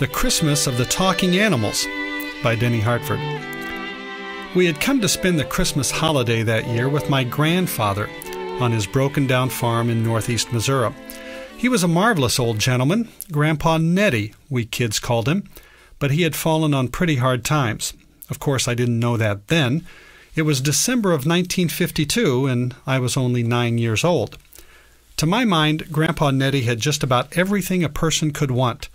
The Christmas of the Talking Animals by Denny Hartford. We had come to spend the Christmas holiday that year with my grandfather on his broken-down farm in northeast Missouri. He was a marvelous old gentleman, Grandpa Nettie, we kids called him, but he had fallen on pretty hard times. Of course, I didn't know that then. It was December of 1952, and I was only 9 years old. To my mind, Grandpa Nettie had just about everything a person could want.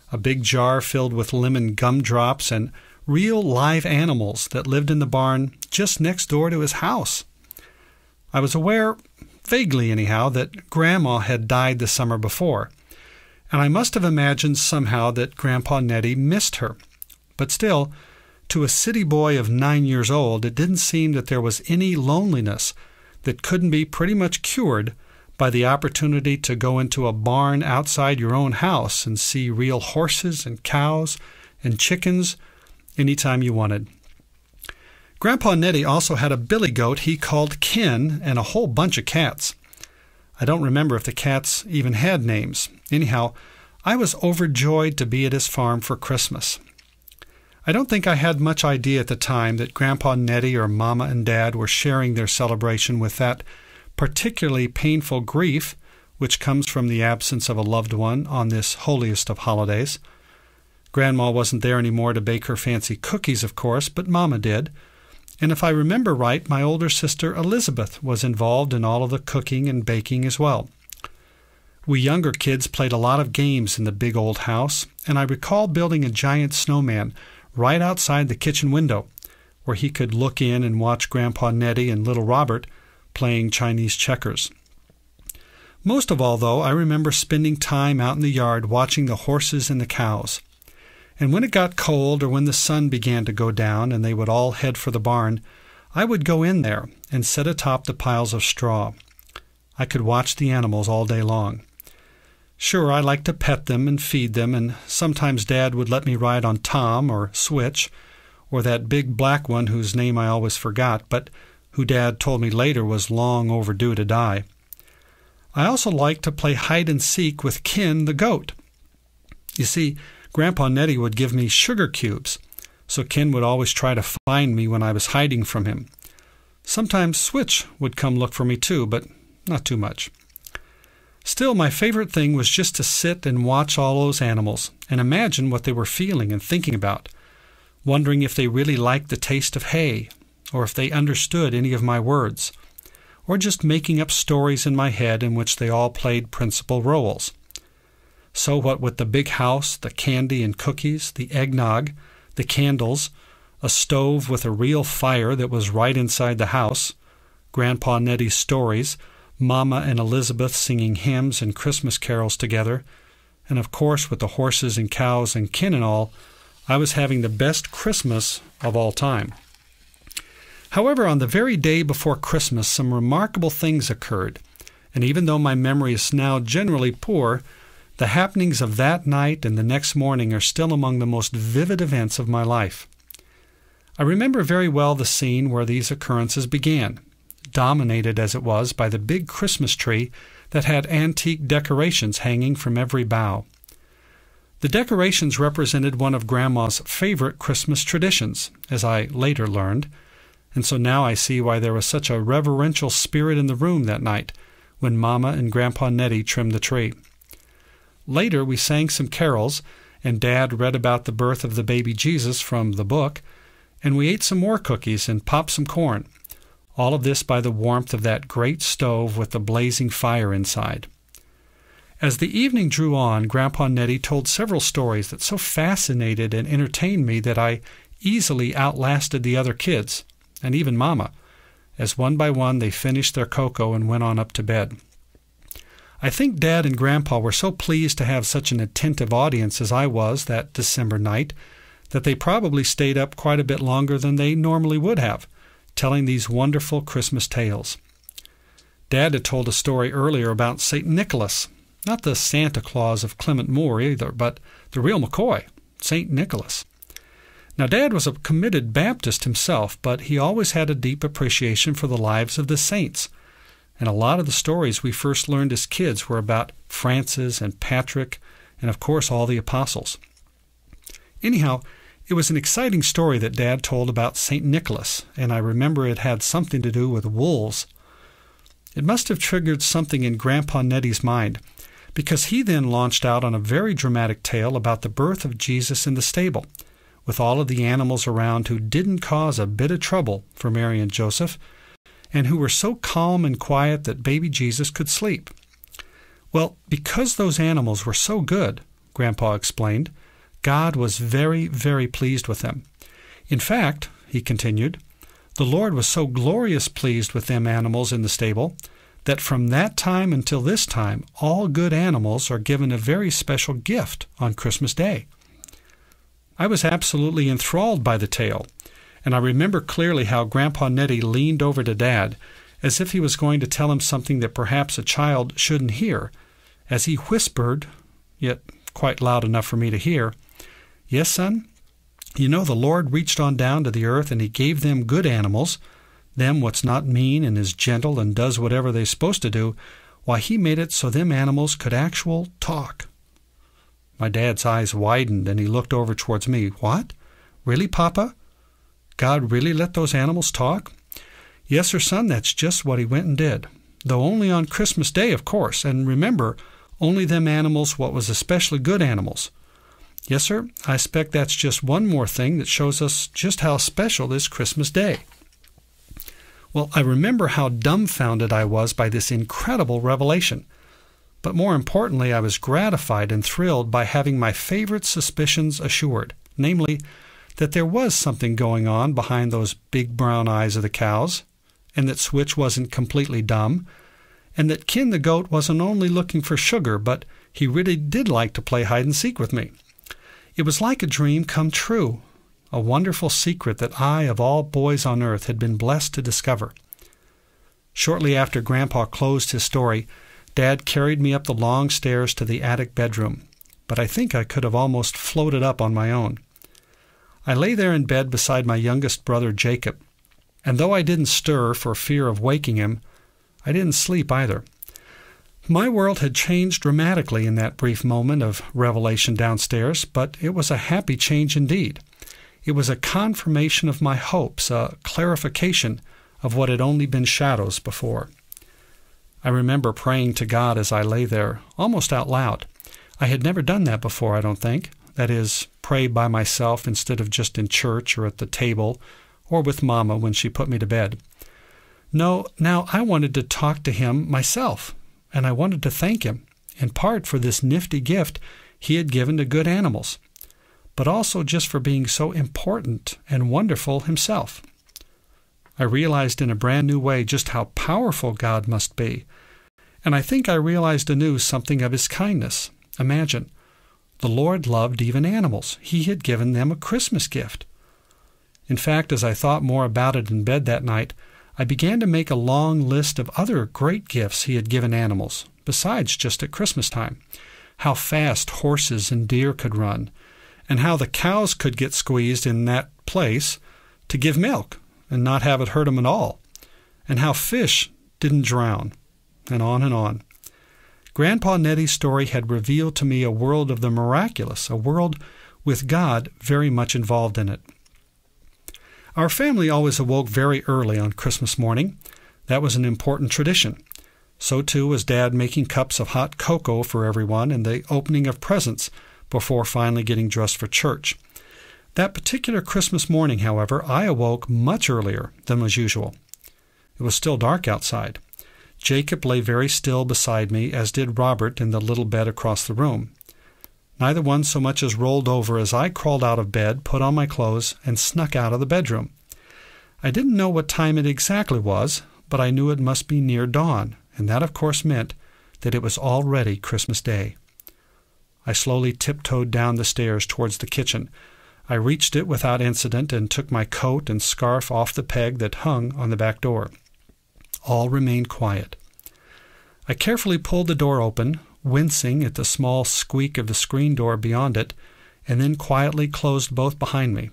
A big jar filled with lemon gumdrops and real live animals that lived in the barn just next door to his house. I was aware, vaguely anyhow, that Grandma had died the summer before, and I must have imagined somehow that Grandpa Nettie missed her. But still, to a city boy of 9 years old, it didn't seem that there was any loneliness that couldn't be pretty much cured by the opportunity to go into a barn outside your own house and see real horses and cows and chickens anytime you wanted. Grandpa Nettie also had a billy goat he called Ken and a whole bunch of cats. I don't remember if the cats even had names. Anyhow, I was overjoyed to be at his farm for Christmas. I don't think I had much idea at the time that Grandpa Nettie or Mama and Dad were sharing their celebration with that particularly painful grief which comes from the absence of a loved one on this holiest of holidays. Grandma wasn't there anymore to bake her fancy cookies, of course, but Mama did. And if I remember right, my older sister Elizabeth was involved in all of the cooking and baking as well. We younger kids played a lot of games in the big old house, and I recall building a giant snowman right outside the kitchen window, where he could look in and watch Grandpa Nettie and little Robert playing Chinese checkers. Most of all, though, I remember spending time out in the yard watching the horses and the cows. And when it got cold or when the sun began to go down and they would all head for the barn, I would go in there and sit atop the piles of straw. I could watch the animals all day long. Sure, I liked to pet them and feed them, and sometimes Dad would let me ride on Tom or Switch, or that big black one whose name I always forgot, but who Dad told me later was long overdue to die. I also liked to play hide-and-seek with Ken the goat. You see, Grandpa Nettie would give me sugar cubes, so Ken would always try to find me when I was hiding from him. Sometimes Switch would come look for me too, but not too much. Still, my favorite thing was just to sit and watch all those animals and imagine what they were feeling and thinking about, wondering if they really liked the taste of hay, or if they understood any of my words, or just making up stories in my head in which they all played principal roles. So what with the big house, the candy and cookies, the eggnog, the candles, a stove with a real fire that was right inside the house, Grandpa Nettie's stories, Mama and Elizabeth singing hymns and Christmas carols together, and of course with the horses and cows and Ken and all, I was having the best Christmas of all time. However, on the very day before Christmas, some remarkable things occurred, and even though my memory is now generally poor, the happenings of that night and the next morning are still among the most vivid events of my life. I remember very well the scene where these occurrences began, dominated as it was by the big Christmas tree that had antique decorations hanging from every bough. The decorations represented one of Grandma's favorite Christmas traditions, as I later learned, and so now I see why there was such a reverential spirit in the room that night when Mama and Grandpa Nettie trimmed the tree. Later we sang some carols, and Dad read about the birth of the baby Jesus from the book, and we ate some more cookies and popped some corn. All of this by the warmth of that great stove with the blazing fire inside. As the evening drew on, Grandpa Nettie told several stories that so fascinated and entertained me that I easily outlasted the other kids, and even Mama, as one by one they finished their cocoa and went on up to bed. I think Dad and Grandpa were so pleased to have such an attentive audience as I was that December night that they probably stayed up quite a bit longer than they normally would have, telling these wonderful Christmas tales. Dad had told a story earlier about St. Nicholas, not the Santa Claus of Clement Moore either, but the real McCoy, St. Nicholas. Now, Dad was a committed Baptist himself, but he always had a deep appreciation for the lives of the saints, and a lot of the stories we first learned as kids were about Francis and Patrick and, of course, all the apostles. Anyhow, it was an exciting story that Dad told about St. Nicholas, and I remember it had something to do with wolves. It must have triggered something in Grandpa Nettie's mind, because he then launched out on a very dramatic tale about the birth of Jesus in the stable, with all of the animals around who didn't cause a bit of trouble for Mary and Joseph, and who were so calm and quiet that baby Jesus could sleep. Well, because those animals were so good, Grandpa explained, God was very, very pleased with them. In fact, he continued, the Lord was so glorious pleased with them animals in the stable that from that time until this time, all good animals are given a very special gift on Christmas Day. I was absolutely enthralled by the tale, and I remember clearly how Grandpa Nettie leaned over to Dad as if he was going to tell him something that perhaps a child shouldn't hear, as he whispered, yet quite loud enough for me to hear, "Yes, son, you know the Lord reached on down to the earth and he gave them good animals, them what's not mean and is gentle and does whatever they're supposed to do, why he made it so them animals could actual talk." My dad's eyes widened and he looked over towards me. "What? Really, Papa? God really let those animals talk?" "Yes, sir, son, that's just what he went and did. Though only on Christmas Day, of course, and remember, only them animals what was especially good animals. Yes, sir, I expect that's just one more thing that shows us just how special this Christmas Day." Well, I remember how dumbfounded I was by this incredible revelation. But more importantly, I was gratified and thrilled by having my favorite suspicions assured, namely, that there was something going on behind those big brown eyes of the cows, and that Switch wasn't completely dumb, and that Kin the goat wasn't only looking for sugar, but he really did like to play hide-and-seek with me. It was like a dream come true, a wonderful secret that I, of all boys on earth, had been blessed to discover. Shortly after Grandpa closed his story, Dad carried me up the long stairs to the attic bedroom, but I think I could have almost floated up on my own. I lay there in bed beside my youngest brother Jacob, and though I didn't stir for fear of waking him, I didn't sleep either. My world had changed dramatically in that brief moment of revelation downstairs, but it was a happy change indeed. It was a confirmation of my hopes, a clarification of what had only been shadows before. I remember praying to God as I lay there, almost out loud. I had never done that before, I don't think. That is, pray by myself instead of just in church or at the table or with Mama when she put me to bed. No, now I wanted to talk to him myself, and I wanted to thank him, in part for this nifty gift he had given to good animals, but also just for being so important and wonderful himself. I realized in a brand new way just how powerful God must be, and I think I realized anew something of his kindness. Imagine, the Lord loved even animals. He had given them a Christmas gift. In fact, as I thought more about it in bed that night, I began to make a long list of other great gifts he had given animals, besides just at Christmas time. How fast horses and deer could run, and how the cows could get squeezed in that place to give milk and not have it hurt them at all, and how fish didn't drown, and on and on. Grandpa Nettie's story had revealed to me a world of the miraculous, a world with God very much involved in it. Our family always awoke very early on Christmas morning. That was an important tradition. So too was Dad making cups of hot cocoa for everyone and the opening of presents before finally getting dressed for church. That particular Christmas morning, however, I awoke much earlier than was usual. It was still dark outside. Jacob lay very still beside me, as did Robert in the little bed across the room. Neither one so much as rolled over as I crawled out of bed, put on my clothes, and snuck out of the bedroom. I didn't know what time it exactly was, but I knew it must be near dawn, and that of course meant that it was already Christmas Day. I slowly tiptoed down the stairs towards the kitchen. I reached it without incident and took my coat and scarf off the peg that hung on the back door. All remained quiet. I carefully pulled the door open, wincing at the small squeak of the screen door beyond it, and then quietly closed both behind me.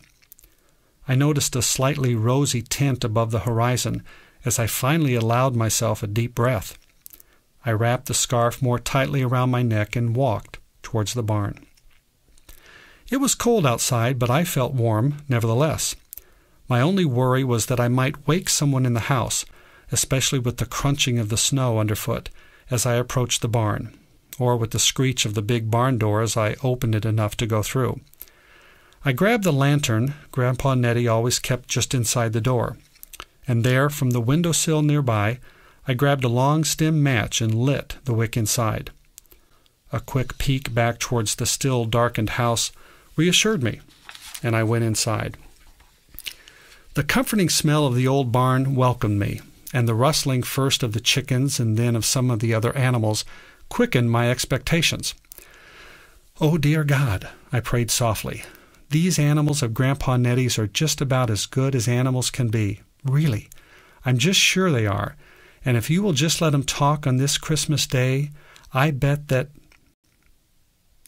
I noticed a slightly rosy tint above the horizon as I finally allowed myself a deep breath. I wrapped the scarf more tightly around my neck and walked towards the barn. It was cold outside, but I felt warm nevertheless. My only worry was that I might wake someone in the house, especially with the crunching of the snow underfoot as I approached the barn, or with the screech of the big barn door as I opened it enough to go through. I grabbed the lantern Grandpa Nettie always kept just inside the door, and there, from the windowsill nearby, I grabbed a long stem match and lit the wick inside. A quick peek back towards the still darkened house reassured me, and I went inside. The comforting smell of the old barn welcomed me, and the rustling first of the chickens and then of some of the other animals quickened my expectations. "Oh, dear God," I prayed softly, "these animals of Grandpa Nettie's are just about as good as animals can be. Really. I'm just sure they are. And if you will just let them talk on this Christmas Day, I bet that—"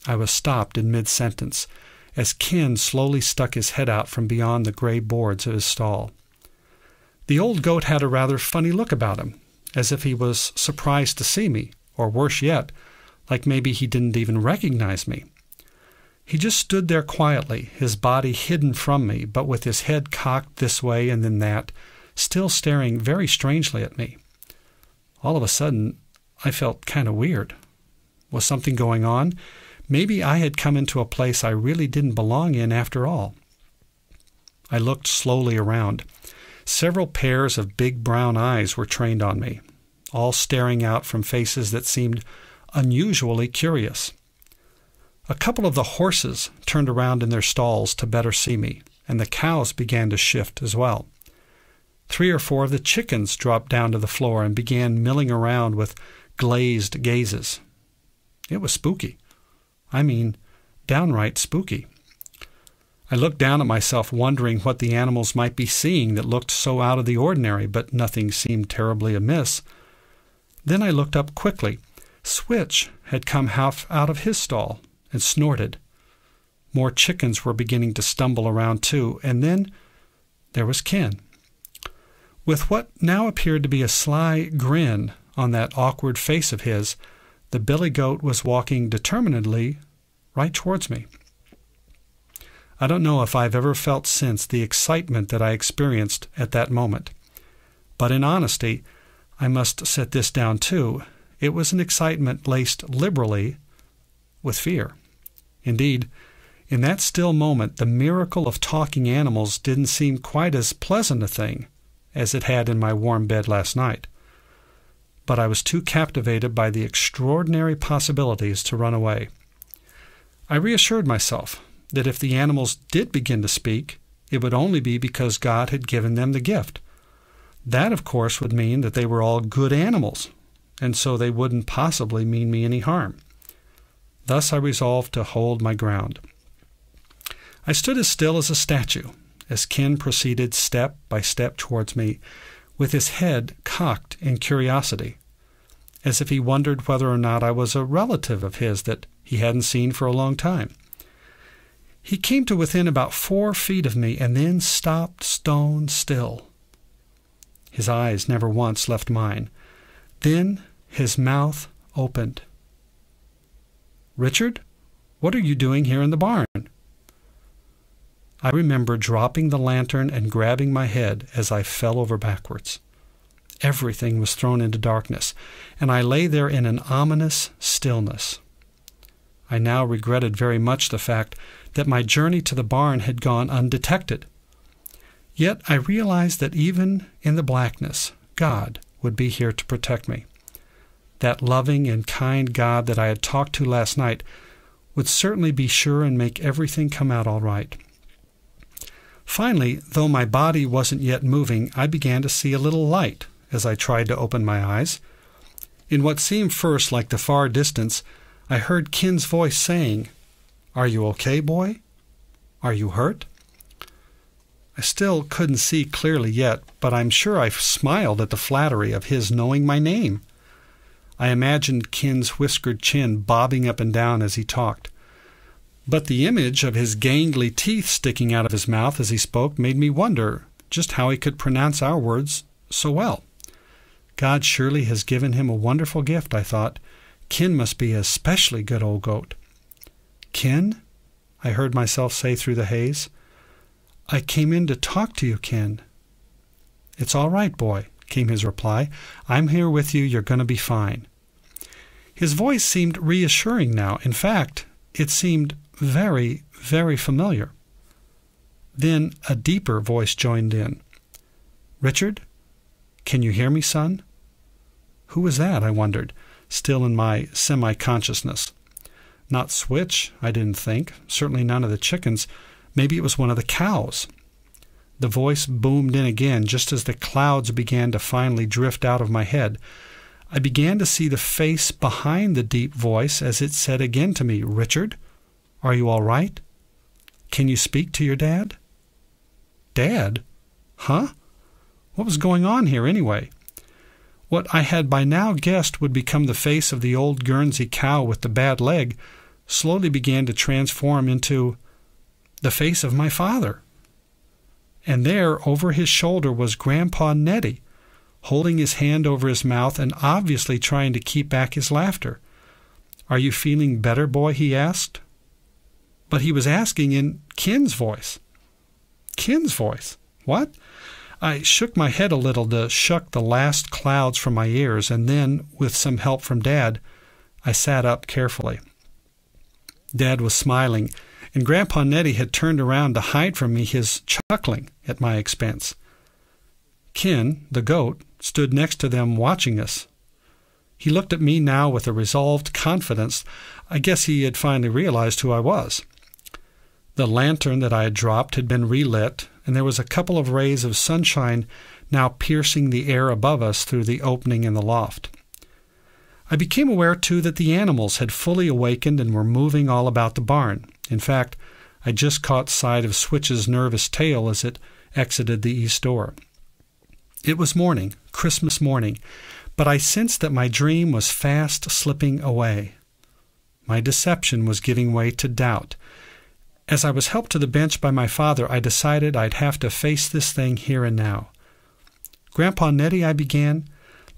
I was stopped in mid-sentence as Ken slowly stuck his head out from beyond the gray boards of his stall. The old goat had a rather funny look about him, as if he was surprised to see me, or worse yet, like maybe he didn't even recognize me. He just stood there quietly, his body hidden from me, but with his head cocked this way and then that, still staring very strangely at me. All of a sudden, I felt kind of weird. Was something going on? Maybe I had come into a place I really didn't belong in after all. I looked slowly around. Several pairs of big brown eyes were trained on me, all staring out from faces that seemed unusually curious. A couple of the horses turned around in their stalls to better see me, and the cows began to shift as well. 3 or 4 of the chickens dropped down to the floor and began milling around with glazed gazes. It was spooky. I mean, downright spooky. I looked down at myself, wondering what the animals might be seeing that looked so out of the ordinary, but nothing seemed terribly amiss. Then I looked up quickly. Switch had come half out of his stall and snorted. More chickens were beginning to stumble around too, and then there was Ken. With what now appeared to be a sly grin on that awkward face of his, the billy goat was walking determinedly right towards me. I don't know if I've ever felt since the excitement that I experienced at that moment. But in honesty, I must set this down too. It was an excitement laced liberally with fear. Indeed, in that still moment, the miracle of talking animals didn't seem quite as pleasant a thing as it had in my warm bed last night. But I was too captivated by the extraordinary possibilities to run away. I reassured myself that if the animals did begin to speak, it would only be because God had given them the gift. That, of course, would mean that they were all good animals, and so they wouldn't possibly mean me any harm. Thus I resolved to hold my ground. I stood as still as a statue as Ken proceeded step by step towards me, with his head cocked in curiosity, as if he wondered whether or not I was a relative of his that he hadn't seen for a long time. He came to within about 4 feet of me and then stopped stone still. His eyes never once left mine. Then his mouth opened. "Richard, what are you doing here in the barn?" I remember dropping the lantern and grabbing my head as I fell over backwards. Everything was thrown into darkness, and I lay there in an ominous stillness. I now regretted very much the fact that my journey to the barn had gone undetected. Yet I realized that even in the blackness, God would be here to protect me. That loving and kind God that I had talked to last night would certainly be sure and make everything come out all right. Finally, though my body wasn't yet moving, I began to see a little light as I tried to open my eyes. In what seemed first like the far distance, I heard Ken's voice saying, "Are you okay, boy? Are you hurt?" I still couldn't see clearly yet, but I'm sure I smiled at the flattery of his knowing my name. I imagined Ken's whiskered chin bobbing up and down as he talked. But the image of his gangly teeth sticking out of his mouth as he spoke made me wonder just how he could pronounce our words so well. God surely has given him a wonderful gift, I thought. Ken must be a specially good old goat. "Ken, I heard myself say through the haze. "I came in to talk to you, Ken." "It's all right, boy," came his reply. "I'm here with you. You're going to be fine." His voice seemed reassuring now. In fact, it seemed very, very familiar. Then a deeper voice joined in. "Richard, can you hear me, son?" Who was that, I wondered, still in my semi-consciousness. Not Switch, I didn't think. Certainly none of the chickens. Maybe it was one of the cows. The voice boomed in again just as the clouds began to finally drift out of my head. I began to see the face behind the deep voice as it said again to me, "Richard, are you all right? Can you speak to your dad?" Dad? Huh? What was going on here anyway? What I had by now guessed would become the face of the old Guernsey cow with the bad leg slowly began to transform into the face of my father. And there, over his shoulder, was Grandpa Nettie, holding his hand over his mouth and obviously trying to keep back his laughter. "Are you feeling better, boy?" he asked. But he was asking in Ken's voice. Ken's voice? What? I shook my head a little to shuck the last clouds from my ears, and then, with some help from Dad, I sat up carefully. Dad was smiling, and Grandpa Nettie had turned around to hide from me his chuckling at my expense. Ken, the goat, stood next to them watching us. He looked at me now with a resolved confidence. I guess he had finally realized who I was. The lantern that I had dropped had been relit, and there was a couple of rays of sunshine now piercing the air above us through the opening in the loft. I became aware, too, that the animals had fully awakened and were moving all about the barn. In fact, I just caught sight of Switch's nervous tail as it exited the east door. It was morning, Christmas morning, but I sensed that my dream was fast slipping away. My deception was giving way to doubt. As I was helped to the bench by my father, I decided I'd have to face this thing here and now. "Grandpa Nettie," I began,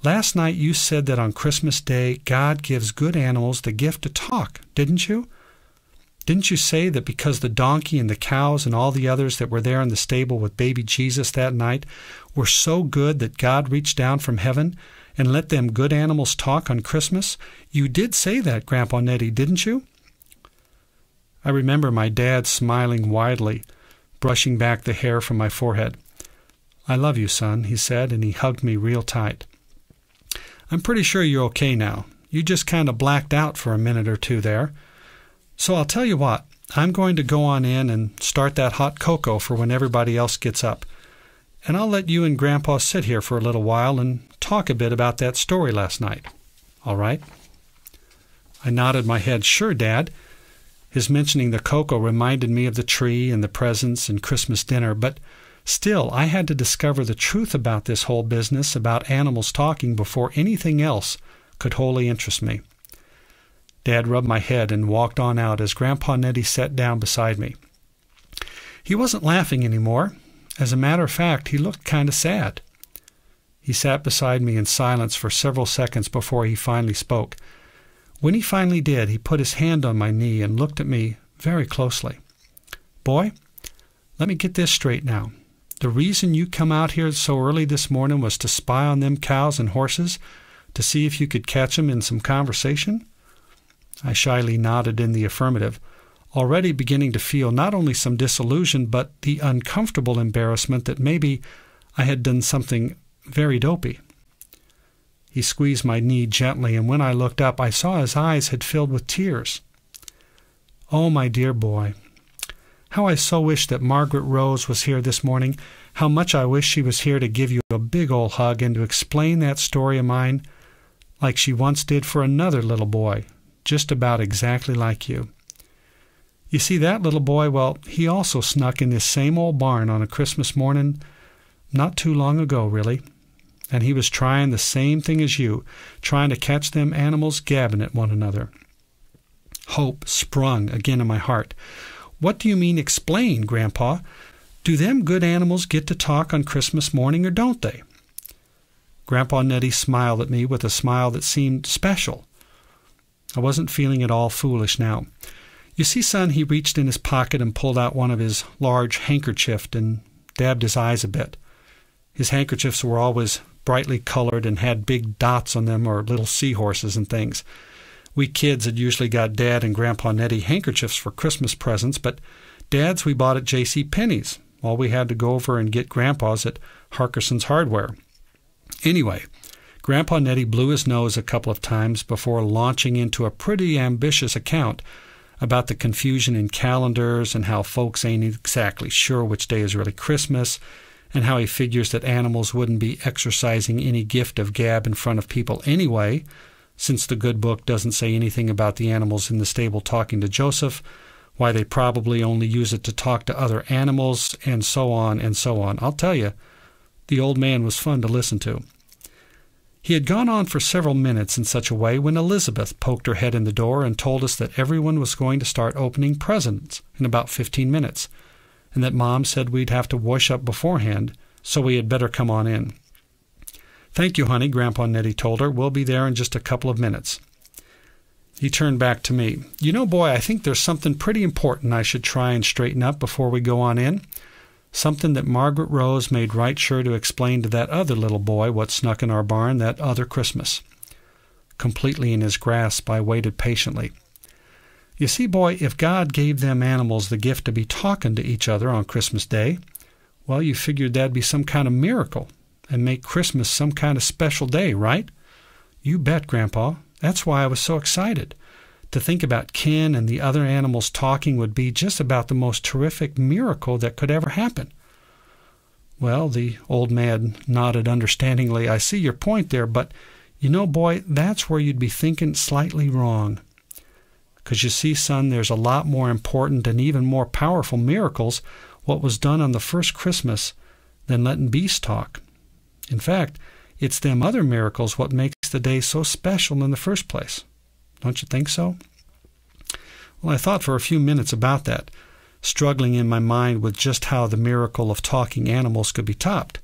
"last night you said that on Christmas Day God gives good animals the gift to talk, didn't you? Didn't you say that because the donkey and the cows and all the others that were there in the stable with baby Jesus that night were so good that God reached down from heaven and let them good animals talk on Christmas? You did say that, Grandpa Nettie, didn't you?" I remember my dad smiling widely, brushing back the hair from my forehead. "I love you, son," he said, and he hugged me real tight. "I'm pretty sure you're okay now. You just kind of blacked out for a minute or two there. So I'll tell you what, I'm going to go on in and start that hot cocoa for when everybody else gets up. And I'll let you and Grandpa sit here for a little while and talk a bit about that story last night. All right?" I nodded my head. "Sure, Dad." His mentioning the cocoa reminded me of the tree and the presents and Christmas dinner, but still I had to discover the truth about this whole business about animals talking before anything else could wholly interest me. Dad rubbed my head and walked on out as Grandpa Nettie sat down beside me. He wasn't laughing anymore. As a matter of fact, he looked kind of sad. He sat beside me in silence for several seconds before he finally spoke. When he finally did, he put his hand on my knee and looked at me very closely. "Boy, let me get this straight now. The reason you come out here so early this morning was to spy on them cows and horses, to see if you could catch them in some conversation?" I shyly nodded in the affirmative, already beginning to feel not only some disillusion, but the uncomfortable embarrassment that maybe I had done something very dopey. He squeezed my knee gently, and when I looked up, I saw his eyes had filled with tears. "Oh, my dear boy, how I so wish that Margaret Rose was here this morning. How much I wish she was here to give you a big old hug and to explain that story of mine like she once did for another little boy, just about exactly like you. You see, that little boy, well, he also snuck in this same old barn on a Christmas morning not too long ago, really. And he was trying the same thing as you, trying to catch them animals gabbing at one another." Hope sprung again in my heart. "What do you mean explain, Grandpa? Do them good animals get to talk on Christmas morning, or don't they?" Grandpa Nettie smiled at me with a smile that seemed special. I wasn't feeling at all foolish now. You see, son, he reached in his pocket and pulled out one of his large handkerchiefs and dabbed his eyes a bit. His handkerchiefs were always brightly colored and had big dots on them or little seahorses and things. We kids had usually got Dad and Grandpa Nettie handkerchiefs for Christmas presents, but Dad's we bought at J.C. Penney's, while we had to go over and get Grandpa's at Harkison's Hardware. Anyway, Grandpa Nettie blew his nose a couple of times before launching into a pretty ambitious account about the confusion in calendars and how folks ain't exactly sure which day is really Christmas, and how he figures that animals wouldn't be exercising any gift of gab in front of people anyway, since the good book doesn't say anything about the animals in the stable talking to Joseph, why they probably only use it to talk to other animals, and so on and so on. I'll tell you, the old man was fun to listen to. He had gone on for several minutes in such a way when Elizabeth poked her head in the door and told us that everyone was going to start opening presents in about 15 minutes, and that Mom said we'd have to wash up beforehand, so we had better come on in. "Thank you, honey," Grandpa Nettie told her. "We'll be there in just a couple of minutes." He turned back to me. "You know, boy, I think there's something pretty important I should try and straighten up before we go on in. Something that Margaret Rose made right sure to explain to that other little boy what snuck in our barn that other Christmas." Completely in his grasp, I waited patiently. "You see, boy, if God gave them animals the gift to be talking to each other on Christmas Day, well, you figured that'd be some kind of miracle and make Christmas some kind of special day, right?" "You bet, Grandpa. That's why I was so excited. To think about Ken and the other animals talking would be just about the most terrific miracle that could ever happen." "Well," the old man nodded understandingly, "I see your point there, but, you know, boy, that's where you'd be thinking slightly wrong. 'Cause you see, son, there's a lot more important and even more powerful miracles what was done on the first Christmas than letting beasts talk. In fact, it's them other miracles what makes the day so special in the first place. Don't you think so?" Well, I thought for a few minutes about that, struggling in my mind with just how the miracle of talking animals could be topped.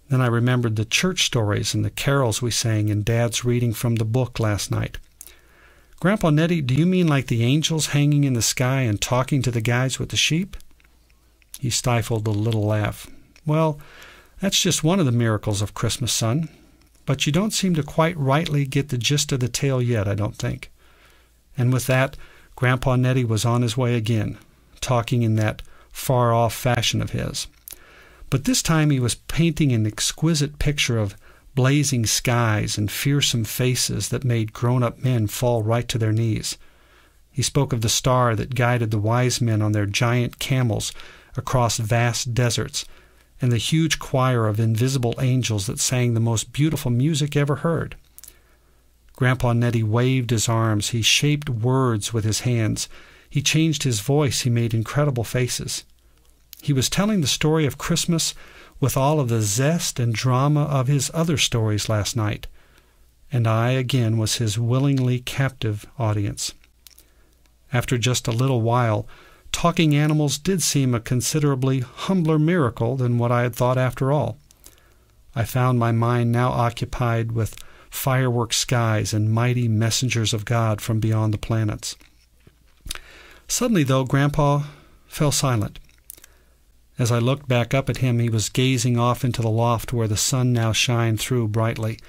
Then I remembered the church stories and the carols we sang in Dad's reading from the book last night. "Grandpa Nettie, do you mean like the angels hanging in the sky and talking to the guys with the sheep?" He stifled a little laugh. "Well, that's just one of the miracles of Christmas, son. But you don't seem to quite rightly get the gist of the tale yet, I don't think." And with that, Grandpa Nettie was on his way again, talking in that far-off fashion of his. But this time he was painting an exquisite picture of blazing skies and fearsome faces that made grown-up men fall right to their knees. He spoke of the star that guided the wise men on their giant camels across vast deserts, and the huge choir of invisible angels that sang the most beautiful music ever heard. Grandpa Nettie waved his arms. He shaped words with his hands. He changed his voice. He made incredible faces. He was telling the story of Christmas with all of the zest and drama of his other stories last night, and I again was his willingly captive audience. After just a little while, talking animals did seem a considerably humbler miracle than what I had thought after all. I found my mind now occupied with firework skies and mighty messengers of God from beyond the planets. Suddenly, though, Grandpa fell silent. As I looked back up at him, he was gazing off into the loft where the sun now shined through brightly.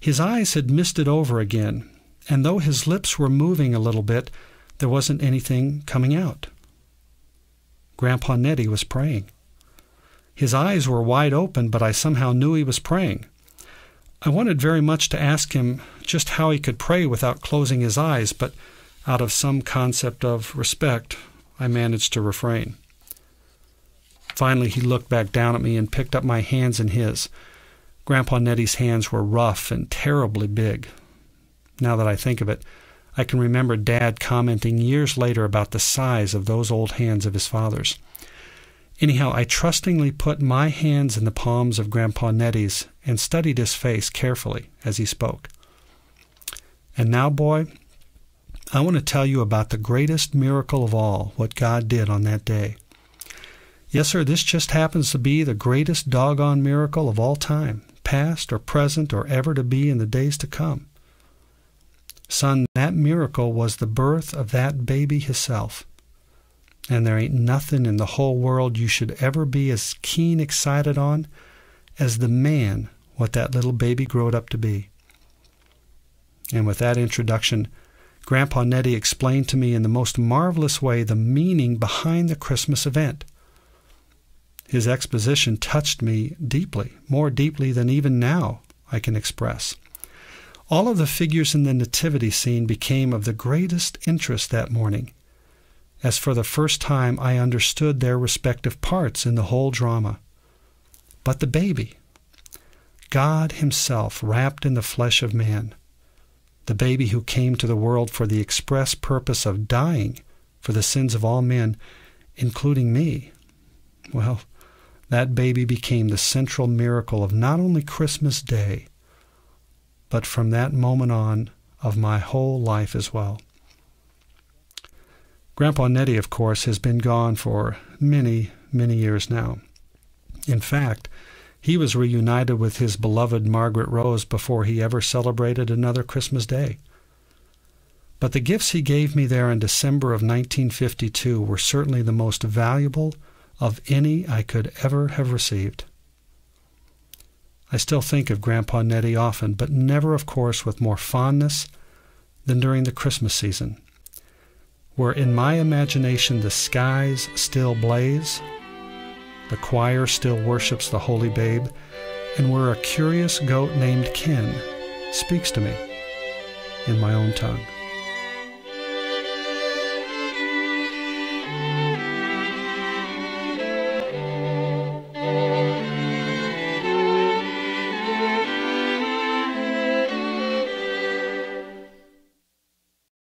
His eyes had misted over again, and though his lips were moving a little bit, there wasn't anything coming out. Grandpa Nettie was praying. His eyes were wide open, but I somehow knew he was praying. I wanted very much to ask him just how he could pray without closing his eyes, but out of some concept of respect, I managed to refrain. Finally, he looked back down at me and picked up my hands in his. Grandpa Nettie's hands were rough and terribly big. Now that I think of it, I can remember Dad commenting years later about the size of those old hands of his father's. Anyhow, I trustingly put my hands in the palms of Grandpa Nettie's and studied his face carefully as he spoke. "And now, boy, I want to tell you about the greatest miracle of all, what God did on that day. Yes, sir, this just happens to be the greatest doggone miracle of all time, past or present or ever to be in the days to come. Son, that miracle was the birth of that baby hisself. And there ain't nothing in the whole world you should ever be as keen excited on as the man what that little baby growed up to be. And with that introduction, Grandpa Nettie explained to me in the most marvelous way the meaning behind the Christmas event. His exposition touched me deeply, more deeply than even now I can express. All of the figures in the nativity scene became of the greatest interest that morning, as for the first time I understood their respective parts in the whole drama. But the baby, God Himself wrapped in the flesh of man, the baby who came to the world for the express purpose of dying for the sins of all men, including me, well, that baby became the central miracle of not only Christmas Day, but from that moment on of my whole life as well. Grandpa Nettie, of course, has been gone for many, many years now. In fact, he was reunited with his beloved Margaret Rose before he ever celebrated another Christmas Day. But the gifts he gave me there in December of 1952 were certainly the most valuable of any I could ever have received. I still think of Grandpa Nettie often, but never, of course, with more fondness than during the Christmas season, where in my imagination the skies still blaze, the choir still worships the Holy Babe, and where a curious goat named Ken speaks to me in my own tongue.